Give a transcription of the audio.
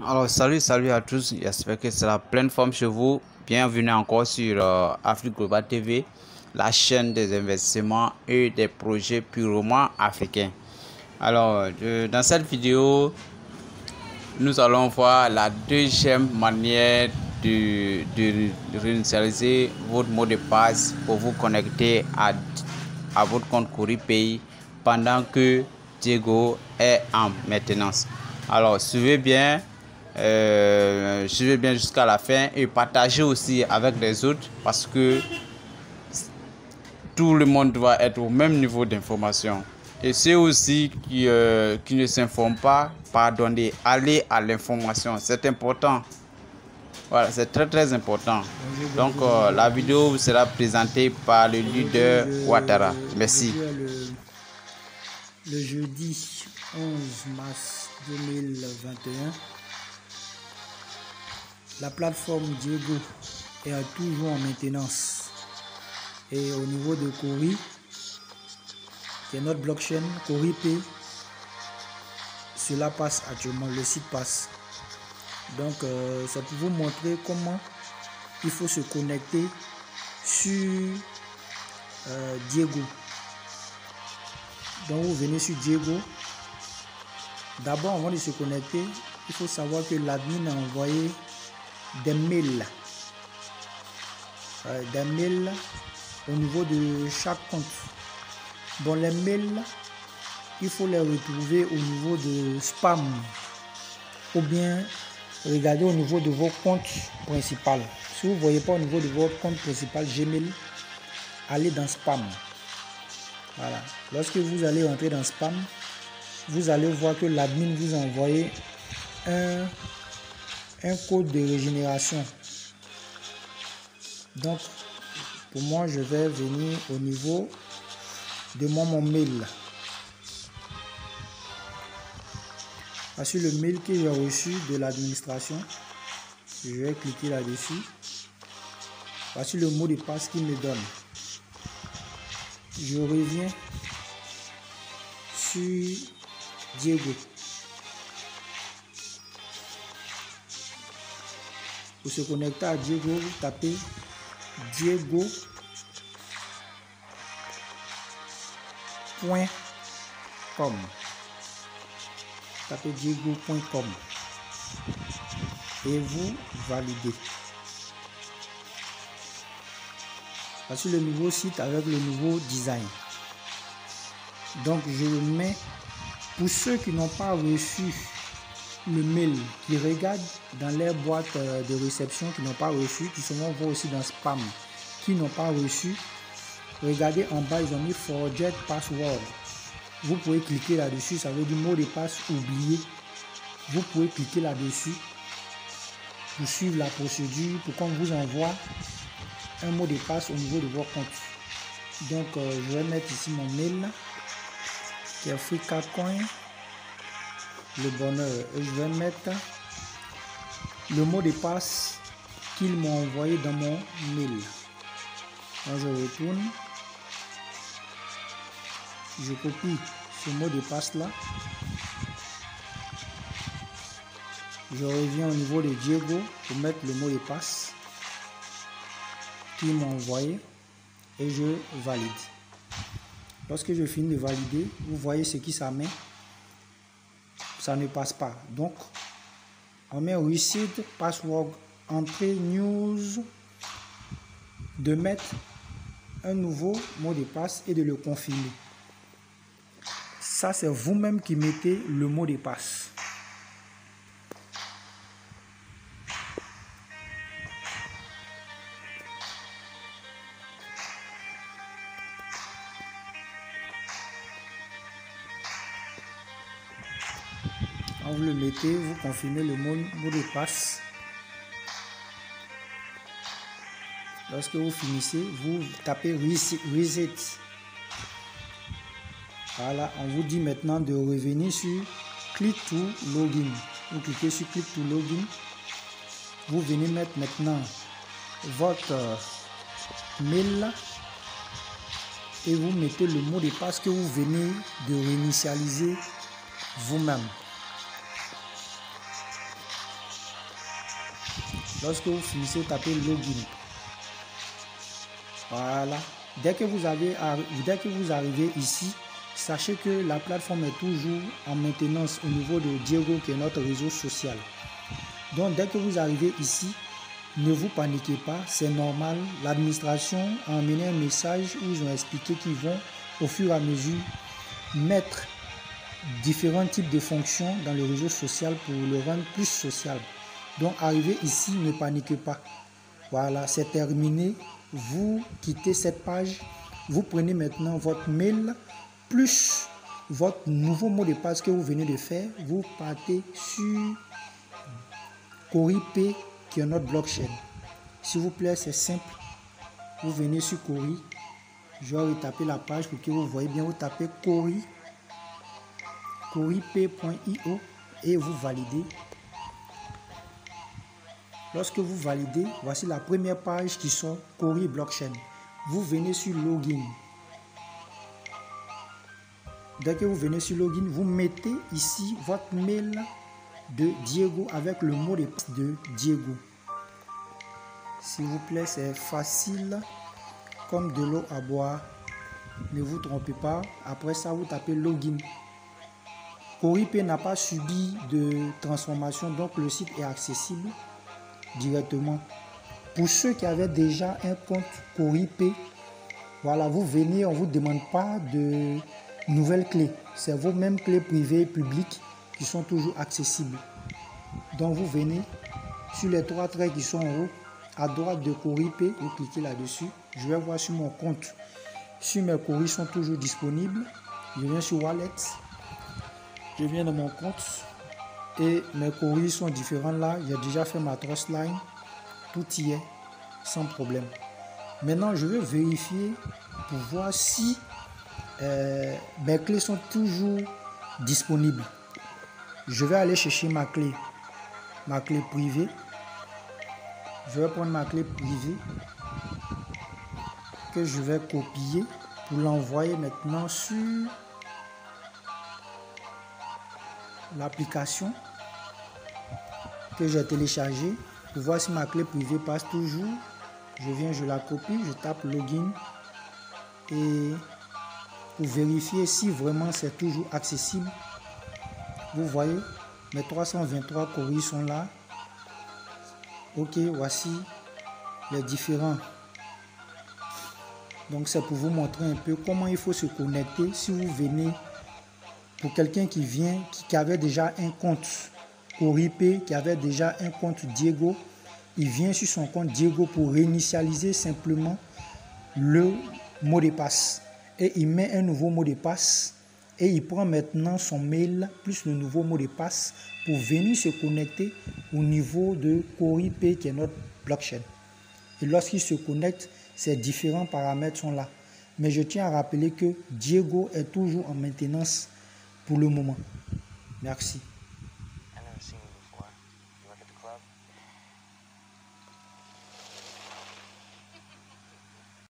Alors salut à tous, j'espère que c'est la pleine forme chez vous. Bienvenue encore sur Afrique Global TV, la chaîne des investissements et des projets purement africains. Alors dans cette vidéo, nous allons voir la deuxième manière de réinitialiser votre mot de passe pour vous connecter à votre compte Coripay pendant que Diego est en maintenance. Alors suivez bien jusqu'à la fin et partagez aussi avec les autres parce que tout le monde doit être au même niveau d'information. Et ceux aussi qui ne s'informent pas, pardonnez, allez à l'information, c'est important. Voilà, c'est très important. Donc la vidéo sera présentée par le leader Ouattara. Merci. Le jeudi 11 mars 2021, la plateforme Diego est toujours en maintenance. Et au niveau de Cori, qui est notre blockchain, Coripay, cela passe actuellement, le site passe. Donc, ça peut vous montrer comment il faut se connecter sur Diego. Donc, vous venez sur Diego. D'abord, avant de se connecter, il faut savoir que l'admin a envoyé des mails. Au niveau de chaque compte. Bon, les mails, il faut les retrouver au niveau de spam ou bien regarder au niveau de vos comptes principaux. Si vous ne voyez pas au niveau de votre compte principal Gmail, allez dans spam. Voilà. Lorsque vous allez entrer dans spam, vous allez voir que l'admin vous a envoyé un code de régénération. Donc, pour moi, je vais venir au niveau de mon mail. Voici le mail que j'ai reçu de l'administration. Je vais cliquer là-dessus. Voici le mot de passe qu'il me donne. Je reviens sur Diego. Pour se connecter à Diego, vous tapez diego.com. Tapez diego.com et vous validez. Voici le nouveau site avec le nouveau design. Donc je le mets pour ceux qui n'ont pas reçu le mail, qui regardent dans les boîtes de réception, qui n'ont pas reçu, qui se vont voir aussi dans spam, qui n'ont pas reçu. Regardez en bas, ils ont mis forget password. Vous pouvez cliquer là-dessus, ça veut dire mot de passe oublié. Vous pouvez cliquer là-dessus pour suivre la procédure, pour qu'on vous envoie un mot de passe au niveau de votre compte. Donc je vais mettre ici mon mail qui est FricaCoin, le bonheur, et je vais mettre le mot de passe qu'ils m'ont envoyé dans mon mail. Quand je retourne, je copie ce mot de passe là, je reviens au niveau de Diego pour mettre le mot de passe qu'ils m'ont envoyé et je valide. Lorsque je finis de valider, vous voyez ce qui ça met, ça ne passe pas. Donc on met reset password, entrée news, de mettre un nouveau mot de passe et de le confirmer. Ça, c'est vous-même qui mettez le mot de passe. Quand vous le mettez, vous confirmez le mot de passe. Lorsque vous finissez, vous tapez reset. Voilà, on vous dit maintenant de revenir sur click to login. Vous cliquez sur click to login. Vous venez mettre maintenant votre mail et vous mettez le mot de passe que vous venez de réinitialiser vous-même. Lorsque vous finissez, tapez login. Voilà. Dès que vous arrivez ici, sachez que la plateforme est toujours en maintenance au niveau de Diego, qui est notre réseau social. Donc dès que vous arrivez ici, ne vous paniquez pas, c'est normal. L'administration a emmené un message où ils ont expliqué qu'ils vont au fur et à mesure mettre différents types de fonctions dans le réseau social pour le rendre plus social. Donc arrivez ici, ne paniquez pas. Voilà, c'est terminé. Vous quittez cette page, vous prenez maintenant votre mail plus votre nouveau mot de passe que vous venez de faire. Vous partez sur CoriPay, qui est notre blockchain. S'il vous plaît, c'est simple. Vous venez sur Cori. Je vais retaper la page pour que vous voyez bien. Vous tapez coripay.io et vous validez. Lorsque vous validez, voici la première page qui sort, Cori Blockchain. Vous venez sur Login. Dès que vous venez sur Login, vous mettez ici votre mail de Diego avec le mot de passe de Diego. S'il vous plaît, c'est facile comme de l'eau à boire. Ne vous trompez pas. Après ça, vous tapez Login. CoriPay n'a pas subi de transformation, donc le site est accessible directement. Pour ceux qui avaient déjà un compte CoriPay, voilà, vous venez, on ne vous demande pas de nouvelles clés. C'est vos mêmes clés privées et publiques qui sont toujours accessibles. Donc vous venez sur les trois traits qui sont en haut, à droite de CoriPay, vous cliquez là-dessus. Je vais voir sur mon compte si mes Cori sont toujours disponibles. Je viens sur Wallet. Je viens de mon compte et mes Cori sont différents là. J'ai déjà fait ma Trustline. Tout y est sans problème. Maintenant, je vais vérifier pour voir si mes clés sont toujours disponibles. Je vais aller chercher ma clé privée. Je vais prendre ma clé privée que je vais copier pour l'envoyer maintenant sur l'application que j'ai téléchargée pour voir si ma clé privée passe toujours. Je viens, je la copie, je tape login et pour vérifier si vraiment c'est toujours accessible. Vous voyez, mes 323 Cori sont là. Ok, voici les différents. Donc c'est pour vous montrer un peu comment il faut se connecter. Si vous venez, pour quelqu'un qui vient, qui avait déjà un compte CoriPay, qui avait déjà un compte Diego, il vient sur son compte Diego pour réinitialiser simplement le mot de passe. Et il met un nouveau mot de passe et il prend maintenant son mail plus le nouveau mot de passe pour venir se connecter au niveau de CoriPay, qui est notre blockchain. Et lorsqu'il se connecte, ces différents paramètres sont là. Mais je tiens à rappeler que Diego est toujours en maintenance pour le moment. Merci.